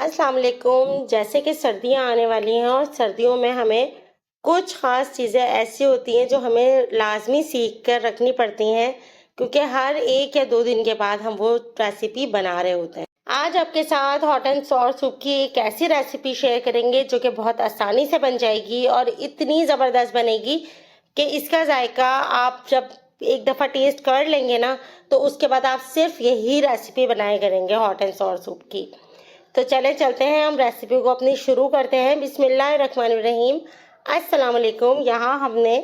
अस्सलाम वालेकुम। जैसे कि सर्दियां आने वाली हैं और सर्दियों में हमें कुछ ख़ास चीज़ें ऐसी होती हैं जो हमें लाजमी सीख कर रखनी पड़ती हैं, क्योंकि हर 1 या 2 दिन के बाद हम वो रेसिपी बना रहे होते हैं। आज आपके साथ हॉट एंड सॉर सूप की एक ऐसी रेसिपी शेयर करेंगे जो कि बहुत आसानी से बन जाएगी और इतनी ज़बरदस्त बनेगी कि इसका जायका आप जब एक दफ़ा टेस्ट कर लेंगे ना, तो उसके बाद आप सिर्फ यही रेसिपी बनाया करेंगे हॉट एंड सॉर सूप की। तो चले चलते हैं, हम रेसिपी को अपनी शुरू करते हैं। बिस्मिल्लाहिर्रहमानिर्रहीम। अस्सलाम वालेकुम। यहाँ हमने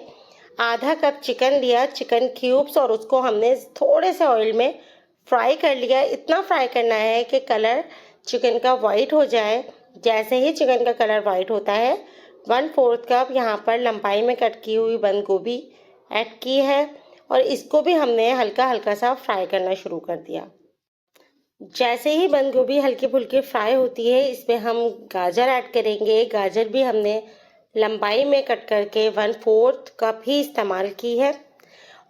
आधा कप चिकन लिया, चिकन क्यूब्स, और उसको हमने थोड़े से ऑयल में फ्राई कर लिया। इतना फ्राई करना है कि कलर चिकन का वाइट हो जाए। जैसे ही चिकन का कलर वाइट होता है, 1/4 कप यहाँ पर लंबाई में कट की हुई बंद गोभी ऐड की है और इसको भी हमने हल्का हल्का सा फ्राई करना शुरू कर दिया। जैसे ही बंद गोभी हल्की फुल्की फ्राई होती है, इसमें हम गाजर ऐड करेंगे। गाजर भी हमने लंबाई में कट करके 1/4 कप ही इस्तेमाल की है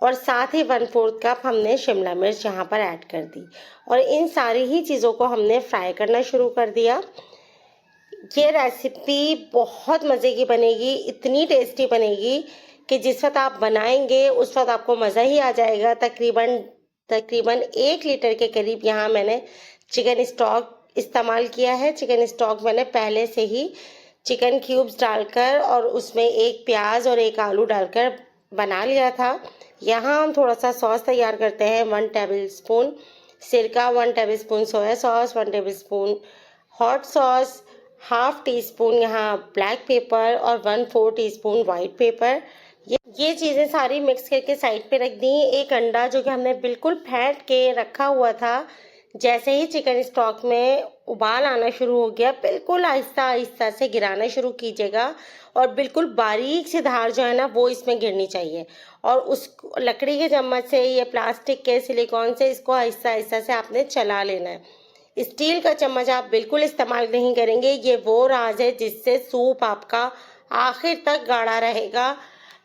और साथ ही 1/4 कप हमने शिमला मिर्च यहाँ पर ऐड कर दी और इन सारी ही चीज़ों को हमने फ्राई करना शुरू कर दिया। ये रेसिपी बहुत मज़े की बनेगी, इतनी टेस्टी बनेगी कि जिस वक्त आप बनाएंगे उस वक्त आपको मज़ा ही आ जाएगा। तकरीबन 1 लीटर के करीब यहाँ मैंने चिकन स्टॉक इस्तेमाल किया है। चिकन स्टॉक मैंने पहले से ही चिकन क्यूब्स डालकर और उसमें 1 प्याज और 1 आलू डालकर बना लिया था। यहाँ हम थोड़ा सा सॉस तैयार करते हैं। 1 टेबलस्पून सिरका, 1 tablespoon soya sauce, 1 tablespoon hot sauce, half tea spoon यहाँ ब्लैक पेपर और 1/4 टीस्पून वाइट पेपर। ये चीज़ें सारी मिक्स करके साइड पे रख दी। एक अंडा जो कि हमने बिल्कुल फेंट के रखा हुआ था, जैसे ही चिकन स्टॉक में उबाल आना शुरू हो गया, बिल्कुल आहिस्ता आहिस्ता से गिराना शुरू कीजिएगा और बिल्कुल बारीक सी धार जो है ना वो इसमें गिरनी चाहिए और उस लकड़ी के चम्मच से या प्लास्टिक के सिलिकॉन से इसको आहिस्ता आहिस्ता से आपने चला लेना है। स्टील का चम्मच आप बिल्कुल इस्तेमाल नहीं करेंगे। ये वो राज है जिससे सूप आपका आखिर तक गाढ़ा रहेगा,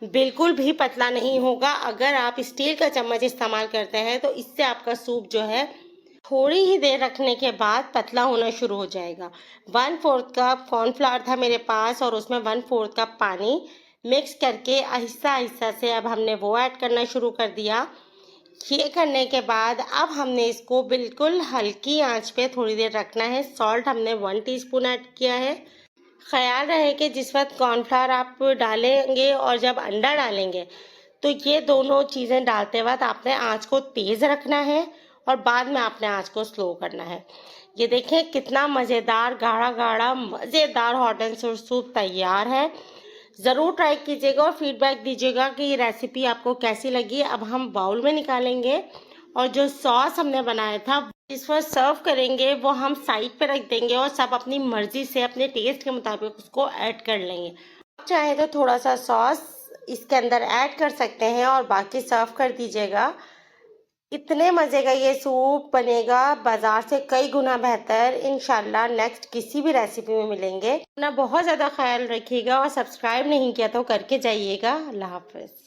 बिल्कुल भी पतला नहीं होगा। अगर आप स्टील का चम्मच इस्तेमाल करते हैं तो इससे आपका सूप जो है थोड़ी ही देर रखने के बाद पतला होना शुरू हो जाएगा। 1/4 कप कॉर्नफ्लावर था मेरे पास और उसमें 1/4 कप पानी मिक्स करके आहिस्ता आहिस्ता से अब हमने वो ऐड करना शुरू कर दिया। ये करने के बाद अब हमने इसको बिल्कुल हल्की आंच पे थोड़ी देर रखना है। सॉल्ट हमने 1 टीस्पून ऐड किया है। ख्याल रहे कि जिस वक्त कॉर्नफ्लावर आप डालेंगे और जब अंडा डालेंगे तो ये दोनों चीज़ें डालते वक्त आपने आंच को तेज़ रखना है और बाद में आपने आंच को स्लो करना है। ये देखें कितना मज़ेदार गाढ़ा गाढ़ा मज़ेदार हॉट एंड सोर सूप तैयार है। ज़रूर ट्राई कीजिएगा और फीडबैक दीजिएगा कि ये रेसिपी आपको कैसी लगी। अब हम बाउल में निकालेंगे और जो सॉस हमने बनाया था इस पर सर्व करेंगे, वो हम साइड पे रख देंगे और सब अपनी मर्ज़ी से अपने टेस्ट के मुताबिक उसको ऐड कर लेंगे। आप चाहे तो थोड़ा सा सॉस इसके अंदर ऐड कर सकते हैं और बाकी सर्व कर दीजिएगा। इतने मज़े का ये सूप बनेगा, बाज़ार से कई गुना बेहतर। इंशाल्लाह नेक्स्ट किसी भी रेसिपी में मिलेंगे। अपना बहुत ज़्यादा ख्याल रखिएगा और सब्सक्राइब नहीं किया तो करके जाइएगा। अल्लाह हाफ़िज़।